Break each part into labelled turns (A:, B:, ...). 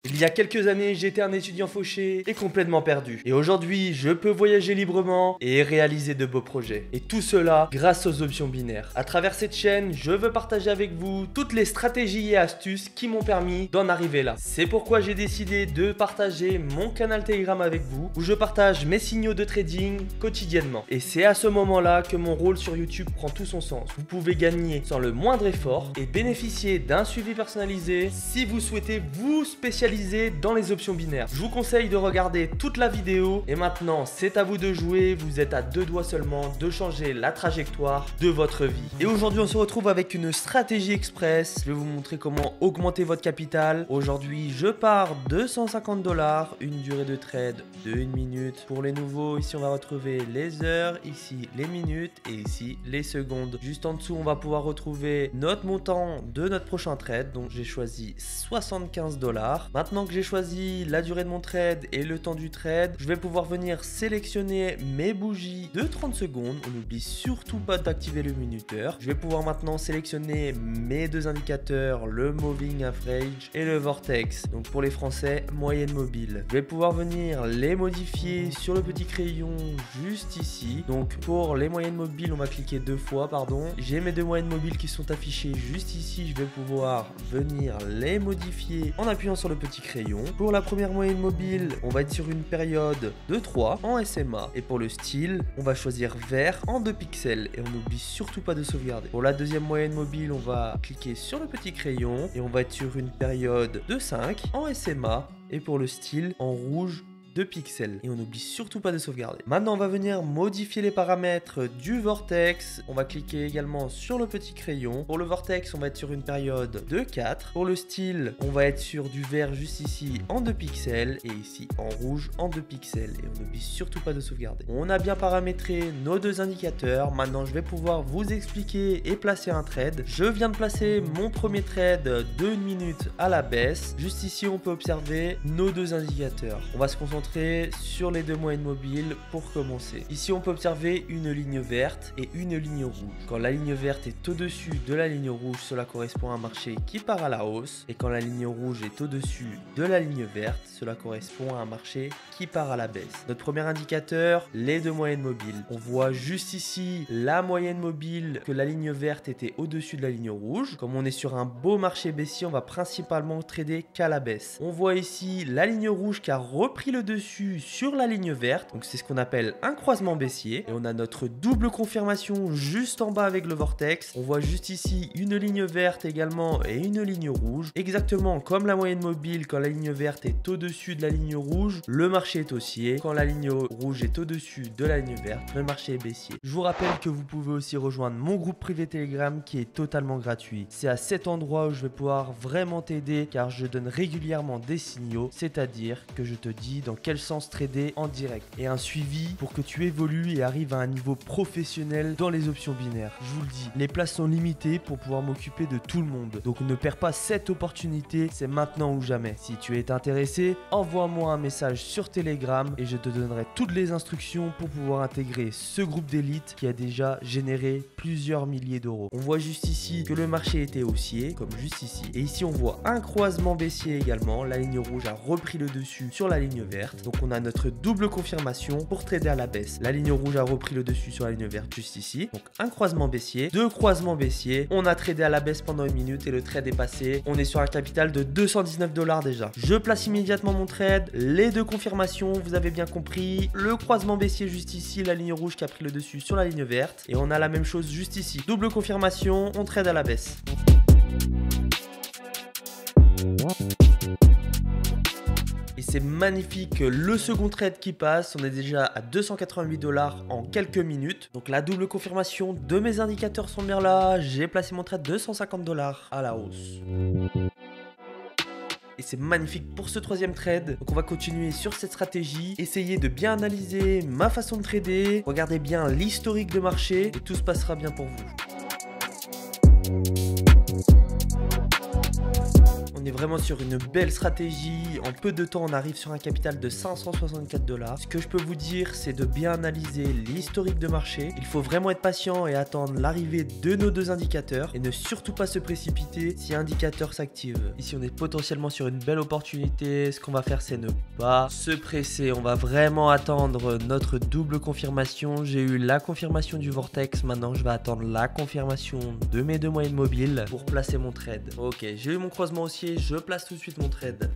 A: Il y a quelques années, j'étais un étudiant fauché et complètement perdu. Et aujourd'hui, je peux voyager librement et réaliser de beaux projets. Et tout cela grâce aux options binaires. À travers cette chaîne, je veux partager avec vous toutes les stratégies et astuces qui m'ont permis d'en arriver là. C'est pourquoi j'ai décidé de partager mon canal Telegram avec vous, où je partage mes signaux de trading quotidiennement. Et c'est à ce moment-là que mon rôle sur YouTube prend tout son sens. Vous pouvez gagner sans le moindre effort et bénéficier d'un suivi personnalisé si vous souhaitez vous spécialiser dans les options binaires. Je vous conseille de regarder toute la vidéo et maintenant c'est à vous de jouer. Vous êtes à deux doigts seulement de changer la trajectoire de votre vie. Et aujourd'hui on se retrouve avec une stratégie express. Je vais vous montrer comment augmenter votre capital. Aujourd'hui je pars de 150 $, une durée de trade de 1 minute. Pour les nouveaux, ici on va retrouver les heures, ici les minutes et ici les secondes. Juste en dessous on va pouvoir retrouver notre montant de notre prochain trade. Donc j'ai choisi 75 $. Maintenant que j'ai choisi la durée de mon trade et le temps du trade, je vais pouvoir venir sélectionner mes bougies de 30 secondes. On n'oublie surtout pas d'activer le minuteur. Je vais pouvoir maintenant sélectionner mes deux indicateurs, le Moving Average et le Vortex. Donc pour les Français, moyenne mobile. Je vais pouvoir venir les modifier sur le petit crayon juste ici. Donc pour les moyennes mobiles, on va cliquer deux fois, pardon. J'ai mes deux moyennes mobiles qui sont affichées juste ici. Je vais pouvoir venir les modifier en appuyant sur le petit crayon. Pour la première moyenne mobile, on va être sur une période de 3 en SMA. Et pour le style, on va choisir vert en 2 pixels. Et on n'oublie surtout pas de sauvegarder. Pour la deuxième moyenne mobile, on va cliquer sur le petit crayon. Et on va être sur une période de 5 en SMA. Et pour le style, en rouge, 2 pixels. Et on n'oublie surtout pas de sauvegarder. Maintenant, on va venir modifier les paramètres du vortex. On va cliquer également sur le petit crayon. Pour le vortex, on va être sur une période de 4. Pour le style, on va être sur du vert juste ici en 2 pixels et ici en rouge en 2 pixels. Et on n'oublie surtout pas de sauvegarder. On a bien paramétré nos deux indicateurs. Maintenant, je vais pouvoir vous expliquer et placer un trade. Je viens de placer mon premier trade de 1 minute à la baisse. Juste ici, on peut observer nos deux indicateurs. On va se concentrer sur les deux moyennes mobiles pour commencer. Ici on peut observer une ligne verte et une ligne rouge. Quand la ligne verte est au-dessus de la ligne rouge, cela correspond à un marché qui part à la hausse. Et quand la ligne rouge est au-dessus de la ligne verte, cela correspond à un marché qui part à la baisse. Notre premier indicateur, les deux moyennes mobiles. On voit juste ici la moyenne mobile que la ligne verte était au-dessus de la ligne rouge. Comme on est sur un beau marché baissier, on va principalement trader qu'à la baisse. On voit ici la ligne rouge qui a repris le dessus sur la ligne verte, donc c'est ce qu'on appelle un croisement baissier. Et on a notre double confirmation juste en bas avec le vortex. On voit juste ici une ligne verte également et une ligne rouge, exactement comme la moyenne mobile. Quand la ligne verte est au-dessus de la ligne rouge, le marché est haussier. Quand la ligne rouge est au-dessus de la ligne verte, le marché est baissier. Je vous rappelle que vous pouvez aussi rejoindre mon groupe privé Telegram qui est totalement gratuit. C'est à cet endroit où je vais pouvoir vraiment t'aider car je donne régulièrement des signaux, c'est-à-dire que je te dis dans quel sens trader en direct et un suivi pour que tu évolues et arrives à un niveau professionnel dans les options binaires. Je vous le dis, les places sont limitées pour pouvoir m'occuper de tout le monde. Donc ne perds pas cette opportunité, c'est maintenant ou jamais. Si tu es intéressé, envoie-moi un message sur Telegram et je te donnerai toutes les instructions pour pouvoir intégrer ce groupe d'élite qui a déjà généré plusieurs milliers d'euros. On voit juste ici que le marché était haussier, comme juste ici. Et ici on voit un croisement baissier également. La ligne rouge a repris le dessus sur la ligne verte. Donc on a notre double confirmation pour trader à la baisse. La ligne rouge a repris le dessus sur la ligne verte juste ici. Donc un croisement baissier, deux croisements baissiers. On a tradé à la baisse pendant 1 minute et le trade est passé. On est sur un capital de 219 $ déjà. Je place immédiatement mon trade. Les deux confirmations, vous avez bien compris. Le croisement baissier juste ici, la ligne rouge qui a pris le dessus sur la ligne verte. Et on a la même chose juste ici. Double confirmation, on trade à la baisse. Et c'est magnifique, le second trade qui passe, on est déjà à 288 $ en quelques minutes. Donc la double confirmation de mes indicateurs sont bien là, j'ai placé mon trade de 150 $ à la hausse. Et c'est magnifique pour ce troisième trade. Donc on va continuer sur cette stratégie, essayer de bien analyser ma façon de trader, regardez bien l'historique de marché et tout se passera bien pour vous. On est vraiment sur une belle stratégie. En peu de temps, on arrive sur un capital de 564 $. Ce que je peux vous dire, c'est de bien analyser l'historique de marché. Il faut vraiment être patient et attendre l'arrivée de nos deux indicateurs et ne surtout pas se précipiter si un indicateur s'active. Ici, on est potentiellement sur une belle opportunité. Ce qu'on va faire, c'est ne pas se presser. On va vraiment attendre notre double confirmation. J'ai eu la confirmation du vortex. Maintenant, je vais attendre la confirmation de mes deux moyennes mobiles pour placer mon trade. Ok, j'ai eu mon croisement haussier. Je place tout de suite mon trade.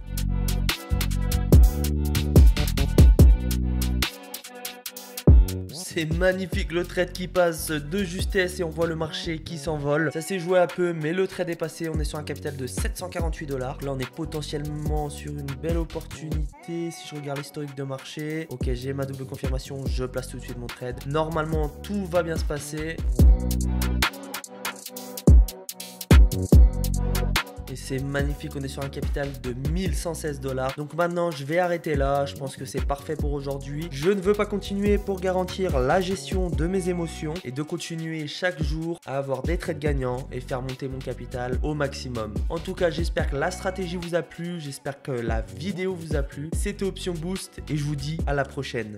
A: C'est magnifique le trade qui passe de justesse et on voit le marché qui s'envole. Ça s'est joué un peu mais le trade est passé. On est sur un capital de 748 $. Là on est potentiellement sur une belle opportunité si je regarde l'historique de marché. Ok, j'ai ma double confirmation, je place tout de suite mon trade. Normalement tout va bien se passer. Et c'est magnifique, on est sur un capital de 1116 $. Donc maintenant, je vais arrêter là. Je pense que c'est parfait pour aujourd'hui. Je ne veux pas continuer pour garantir la gestion de mes émotions et de continuer chaque jour à avoir des trades gagnants et faire monter mon capital au maximum. En tout cas, j'espère que la stratégie vous a plu. J'espère que la vidéo vous a plu. C'était Option Boost et je vous dis à la prochaine.